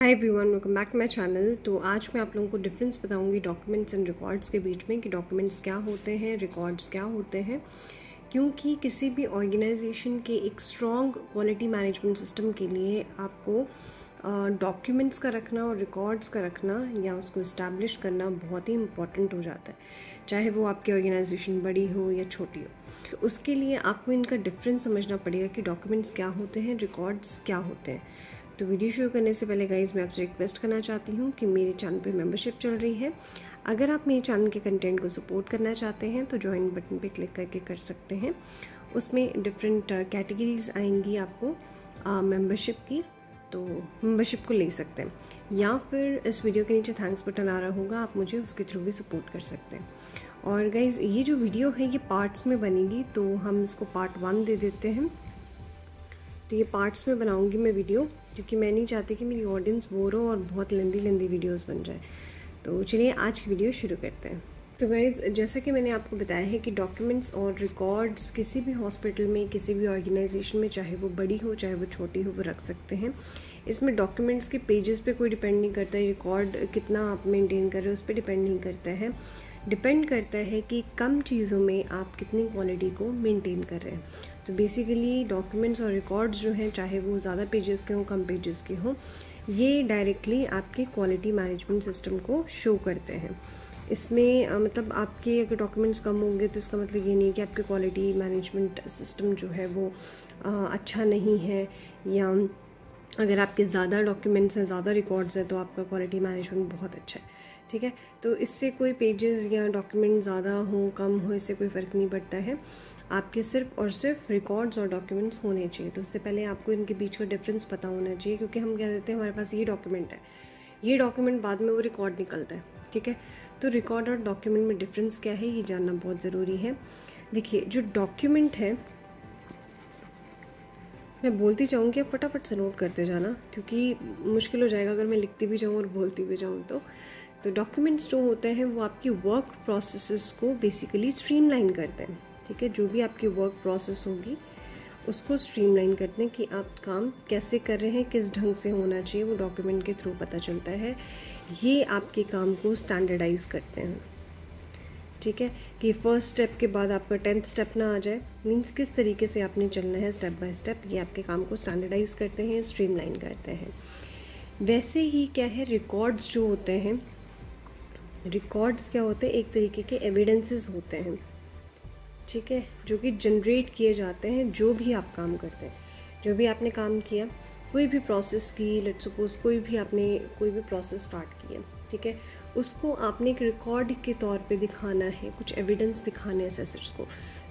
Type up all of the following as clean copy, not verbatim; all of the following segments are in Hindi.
Hi everyone, welcome back to my channel. तो आज मैं आप लोगों को डिफरेंस बताऊंगी डॉक्यूमेंट्स एंड रिकॉर्ड्स के बीच में कि डॉक्यूमेंट्स क्या होते हैं, रिकॉर्ड्स क्या होते हैं। क्योंकि किसी भी ऑर्गेनाइजेशन के एक स्ट्रॉन्ग क्वालिटी मैनेजमेंट सिस्टम के लिए आपको डॉक्यूमेंट्स का रखना और रिकॉर्ड्स का रखना या उसको इस्टेब्लिश करना बहुत ही इम्पॉर्टेंट हो जाता है, चाहे वो आपकी ऑर्गेनाइजेशन बड़ी हो या छोटी हो। तो उसके लिए आपको इनका डिफरेंस समझना पड़ेगा कि डॉक्यूमेंट्स क्या होते हैं, रिकॉर्ड्स क्या होते हैं। तो वीडियो शुरू करने से पहले गाइज मैं आपसे रिक्वेस्ट करना चाहती हूँ कि मेरे चैनल पे मेंबरशिप चल रही है। अगर आप मेरे चैनल के कंटेंट को सपोर्ट करना चाहते हैं तो ज्वाइन बटन पे क्लिक करके कर सकते हैं। उसमें डिफरेंट कैटेगरीज आएंगी आपको मेंबरशिप की, तो मेंबरशिप को ले सकते हैं, या फिर इस वीडियो के नीचे थैंक्स बटन आ रहा होगा, आप मुझे उसके थ्रू भी सपोर्ट कर सकते हैं। और गाइज ये जो वीडियो है ये पार्ट्स में बनेगी, तो हम इसको पार्ट 1 दे देते हैं। तो ये पार्ट्स में बनाऊंगी मैं वीडियो, क्योंकि मैं नहीं चाहती कि मेरी ऑडियंस बोर हो और बहुत लेंदी वीडियोस बन जाए। तो चलिए आज की वीडियो शुरू करते हैं। तो गाइज़ जैसे कि मैंने आपको बताया है कि डॉक्यूमेंट्स और रिकॉर्ड्स किसी भी हॉस्पिटल में, किसी भी ऑर्गेनाइजेशन में, चाहे वो बड़ी हो चाहे वो छोटी हो, वो रख सकते हैं। इसमें डॉक्यूमेंट्स के पेजेस पे कोई डिपेंड नहीं करता है, रिकॉर्ड कितना आप मेंटेन कर रहे हो उस पर डिपेंड नहीं करता है। डिपेंड करता है कि कम चीज़ों में आप कितनी क्वालिटी को मेंटेन कर रहे हैं। तो बेसिकली डॉक्यूमेंट्स और रिकॉर्ड्स जो हैं, चाहे वो ज़्यादा पेजेस के हों कम पेजेस के हों, ये डायरेक्टली आपके क्वालिटी मैनेजमेंट सिस्टम को शो करते हैं। इसमें मतलब आपके अगर डॉक्यूमेंट्स कम होंगे तो इसका मतलब ये नहीं कि आपके क्वालिटी मैनेजमेंट सिस्टम जो है वो अच्छा नहीं है, या अगर आपके ज़्यादा डॉक्यूमेंट्स हैं, ज़्यादा रिकॉर्ड्स हैं, तो आपका क्वालिटी मैनेजमेंट बहुत अच्छा है। ठीक है, तो इससे कोई पेजेस या डॉक्यूमेंट ज़्यादा हो कम हो, इससे कोई फ़र्क नहीं पड़ता है। आपके सिर्फ और सिर्फ रिकॉर्ड्स और डॉक्यूमेंट्स होने चाहिए। तो उससे पहले आपको इनके बीच का डिफरेंस पता होना चाहिए, क्योंकि हम कह देते हैं हमारे पास ये डॉक्यूमेंट है, ये डॉक्यूमेंट बाद में वो रिकॉर्ड निकलता है। ठीक है, तो रिकॉर्ड और डॉक्यूमेंट में डिफरेंस क्या है ये जानना बहुत ज़रूरी है। देखिए, जो डॉक्यूमेंट है, मैं बोलती जाऊँगी, आप फटाफट से नोट करते जाना, क्योंकि मुश्किल हो जाएगा अगर मैं लिखती भी जाऊँ और बोलती भी जाऊँ। तो डॉक्यूमेंट्स जो होते हैं वो आपकी वर्क प्रोसेसेस को बेसिकली स्ट्रीमलाइन करते हैं। ठीक है, जो भी आपकी वर्क प्रोसेस होगी उसको स्ट्रीमलाइन करते हैं कि आप काम कैसे कर रहे हैं, किस ढंग से होना चाहिए, वो डॉक्यूमेंट के थ्रू पता चलता है। ये आपके काम को स्टैंडर्डाइज करते हैं। ठीक है, कि फर्स्ट स्टेप के बाद आपका 10th स्टेप ना आ जाए, मीन्स किस तरीके से आपने चलना है स्टेप बाय स्टेप, ये आपके काम को स्टैंडर्डाइज करते हैं, स्ट्रीमलाइन करते हैं। वैसे ही क्या है, रिकॉर्ड्स जो होते हैं, रिकॉर्ड्स क्या होते हैं, एक तरीके के एविडेंसेस होते हैं। ठीक है, जो कि जनरेट किए जाते हैं जो भी आप काम करते हैं, जो भी आपने काम किया, कोई भी प्रोसेस की, लेट्स सपोज कोई भी प्रोसेस स्टार्ट किया, ठीक है, उसको आपने एक रिकॉर्ड के तौर पे दिखाना है, कुछ एविडेंस दिखाने हैं असेसर्स को,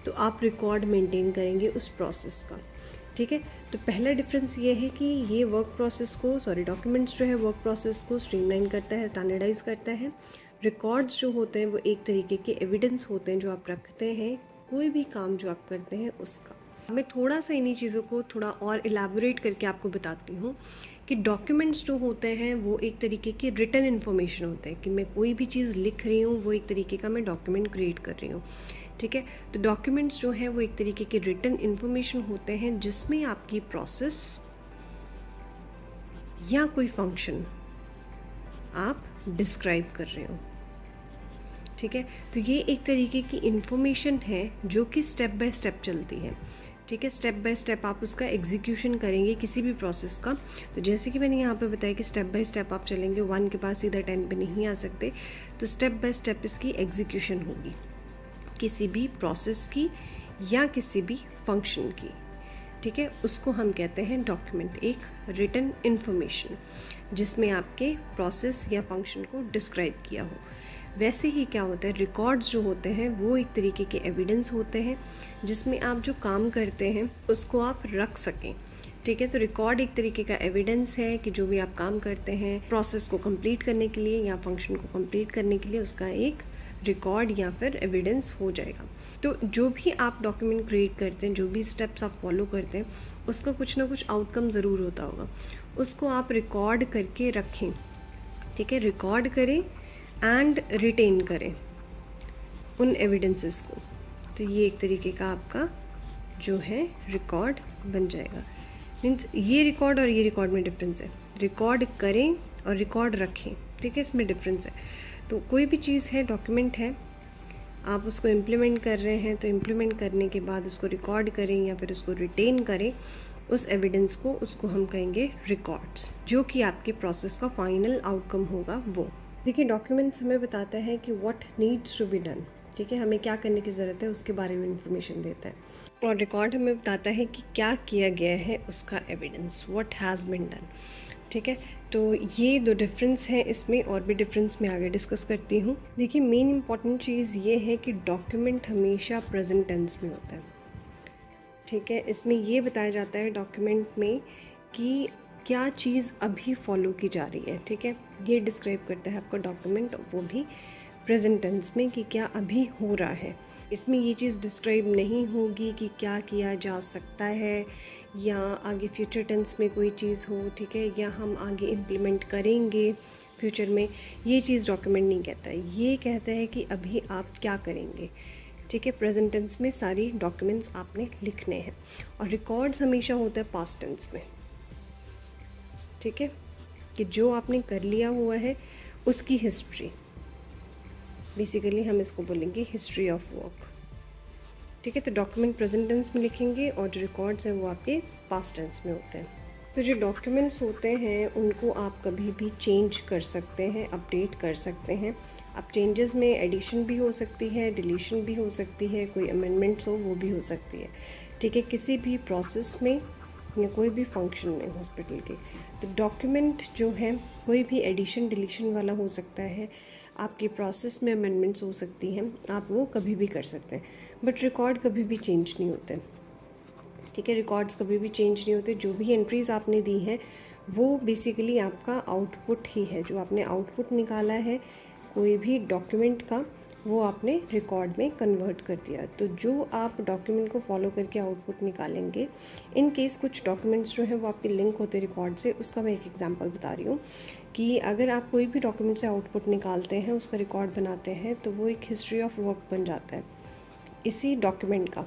तो आप रिकॉर्ड मेंटेन करेंगे उस प्रोसेस का। ठीक है, तो पहला डिफरेंस ये है कि ये डॉक्यूमेंट्स जो है वर्क प्रोसेस को स्ट्रीमलाइन करता है, स्टैंडर्डाइज करता है। रिकॉर्ड्स जो होते हैं वो एक तरीके के एविडेंस होते हैं जो आप रखते हैं कोई भी काम जो आप करते हैं उसका। मैं थोड़ा सा इन्हीं चीज़ों को थोड़ा और इलेबोरेट करके आपको बताती हूँ कि डॉक्यूमेंट्स जो होते हैं वो एक तरीके की रिटन इन्फॉर्मेशन होते हैं, कि मैं कोई भी चीज़ लिख रही हूँ वो एक तरीके का मैं डॉक्यूमेंट क्रिएट कर रही हूँ। ठीक है, तो डॉक्यूमेंट्स जो हैं वो एक तरीके के रिटन इन्फॉर्मेशन होते हैं जिसमें आपकी प्रोसेस या कोई फंक्शन आप डिस्क्राइब कर रहे हो। ठीक है, तो ये एक तरीके की इन्फॉर्मेशन है जो कि स्टेप बाय स्टेप चलती है। ठीक है, स्टेप बाय स्टेप आप उसका एग्जीक्यूशन करेंगे किसी भी प्रोसेस का। तो जैसे कि मैंने यहाँ पे बताया कि स्टेप बाय स्टेप आप चलेंगे, 1 के पास सीधा 10 पे नहीं आ सकते, तो स्टेप बाय स्टेप इसकी एग्जीक्यूशन होगी किसी भी प्रोसेस की या किसी भी फंक्शन की। ठीक है, उसको हम कहते हैं डॉक्यूमेंट, एक रिटन इन्फॉर्मेशन जिसमें आपके प्रोसेस या फंक्शन को डिस्क्राइब किया हो। वैसे ही क्या होता है, रिकॉर्ड्स जो होते हैं वो एक तरीके के एविडेंस होते हैं जिसमें आप जो काम करते हैं उसको आप रख सकें। ठीक है, तो रिकॉर्ड एक तरीके का एविडेंस है कि जो भी आप काम करते हैं प्रोसेस को कंप्लीट करने के लिए या फंक्शन को कंप्लीट करने के लिए, उसका एक रिकॉर्ड या फिर एविडेंस हो जाएगा। तो जो भी आप डॉक्यूमेंट क्रिएट करते हैं, जो भी स्टेप्स आप फॉलो करते हैं, उसका कुछ ना कुछ आउटकम ज़रूर होता होगा, उसको आप रिकॉर्ड करके रखें। ठीक है, रिकॉर्ड करें एंड रिटेन करें उन एविडेंसेस को। तो ये एक तरीके का आपका जो है रिकॉर्ड बन जाएगा। मीन्स ये रिकॉर्ड और ये रिकॉर्ड में डिफरेंस है। रिकॉर्ड करें और रिकॉर्ड रखें, ठीक है, इसमें डिफरेंस है। तो कोई भी चीज़ है, डॉक्यूमेंट है, आप उसको इम्प्लीमेंट कर रहे हैं तो इम्प्लीमेंट करने के बाद उसको रिकॉर्ड करें या फिर उसको रिटेन करें, उस एविडेंस को, उसको हम कहेंगे रिकॉर्ड्स, जो कि आपके प्रोसेस का फाइनल आउटकम होगा वो। देखिए, डॉक्यूमेंट्स हमें बताता है कि what needs to be done, ठीक है, हमें क्या करने की ज़रूरत है उसके बारे में इंफॉर्मेशन देता है। और रिकॉर्ड हमें बताता है कि क्या किया गया है, उसका evidence, what has been done, ठीक है। तो ये दो डिफरेंस हैं इसमें, और भी डिफरेंस मैं आगे डिस्कस करती हूँ। देखिए, मेन इंपॉर्टेंट चीज़ ये है कि डॉक्यूमेंट हमेशा प्रेजेंट टेंस में होता है, ठीक है। इसमें ये बताया जाता है डॉक्यूमेंट में कि क्या चीज़ अभी फॉलो की जा रही है, ठीक है, ये डिस्क्राइब करता है आपका डॉक्यूमेंट, वो भी प्रेजेंट टेंस में कि क्या अभी हो रहा है। इसमें ये चीज़ डिस्क्राइब नहीं होगी कि क्या किया जा सकता है या आगे फ्यूचर टेंस में कोई चीज़ हो, ठीक है, या हम आगे इम्प्लीमेंट करेंगे फ्यूचर में, ये चीज़ डॉक्यूमेंट नहीं कहता है। ये कहता है कि अभी आप क्या करेंगे, ठीक है। प्रेजेंट टेंस में सारी डॉक्यूमेंट्स आपने लिखने हैं, और रिकॉर्ड्स हमेशा होता है पास्ट टेंस में, ठीक है, कि जो आपने कर लिया हुआ है उसकी हिस्ट्री, बेसिकली हम इसको बोलेंगे हिस्ट्री ऑफ वर्क, ठीक है। तो डॉक्यूमेंट प्रेजेंट टेंस में लिखेंगे और जो रिकॉर्ड्स हैं वो आपके पास्ट टेंस में होते हैं। तो जो डॉक्यूमेंट्स होते हैं उनको आप कभी भी चेंज कर सकते हैं, अपडेट कर सकते हैं। अब चेंजेस में एडिशन भी हो सकती है, डिलीशन भी हो सकती है, कोई अमेंडमेंट्स हो वो भी हो सकती है, ठीक है, किसी भी प्रोसेस में या कोई भी फंक्शन में हॉस्पिटल के। तो डॉक्यूमेंट जो है कोई भी एडिशन डिलीशन वाला हो सकता है, आपकी प्रोसेस में अमेंडमेंट्स हो सकती हैं, आप वो कभी भी कर सकते हैं। बट रिकॉर्ड कभी भी चेंज नहीं होते, ठीक है, रिकॉर्ड्स कभी भी चेंज नहीं होते। जो भी एंट्रीज आपने दी हैं वो बेसिकली आपका आउटपुट ही है, जो आपने आउटपुट निकाला है कोई भी डॉक्यूमेंट का, वो आपने रिकॉर्ड में कन्वर्ट कर दिया। तो जो आप डॉक्यूमेंट को फॉलो करके आउटपुट निकालेंगे, इन केस कुछ डॉक्यूमेंट्स जो हैं वो आपके लिंक होते हैं रिकॉर्ड से, उसका मैं एक एग्जांपल बता रही हूँ कि अगर आप कोई भी डॉक्यूमेंट से आउटपुट निकालते हैं, उसका रिकॉर्ड बनाते हैं, तो वो एक हिस्ट्री ऑफ वर्क बन जाता है इसी डॉक्यूमेंट का,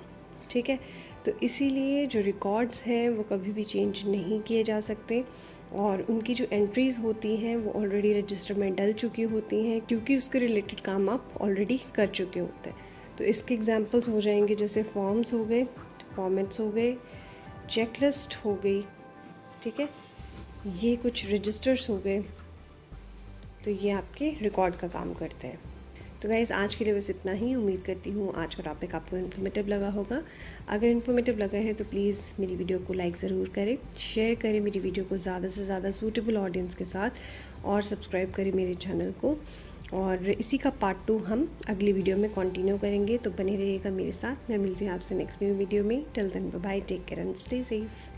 ठीक है। तो इसीलिए जो रिकॉर्ड्स हैं वो कभी भी चेंज नहीं किए जा सकते, और उनकी जो एंट्रीज़ होती हैं वो ऑलरेडी रजिस्टर में डल चुकी होती हैं, क्योंकि उसके रिलेटेड काम आप ऑलरेडी कर चुके होते हैं। तो इसके एग्जांपल्स हो जाएंगे जैसे फॉर्म्स हो गए, फॉर्मेट्स हो गए, चेकलिस्ट हो गई, ठीक है, ये कुछ रजिस्टर्स हो गए, तो ये आपके रिकॉर्ड का काम करते हैं। तो गाइज़, आज के लिए बस इतना ही। उम्मीद करती हूँ आज का टॉपिक आपको इन्फॉर्मेटिव लगा होगा। अगर इन्फॉर्मेटिव लगा है तो प्लीज़ मेरी वीडियो को लाइक ज़रूर करें, शेयर करें मेरी वीडियो को ज़्यादा से ज़्यादा सूटेबल ऑडियंस के साथ, और सब्सक्राइब करें मेरे चैनल को। और इसी का पार्ट 2 हम अगली वीडियो में कंटिन्यू करेंगे, तो बने रहिएगा मेरे साथ। मैं मिलती हूँ आपसे नेक्स्ट न्यू वीडियो में। Till then bye bye, take care and stay safe.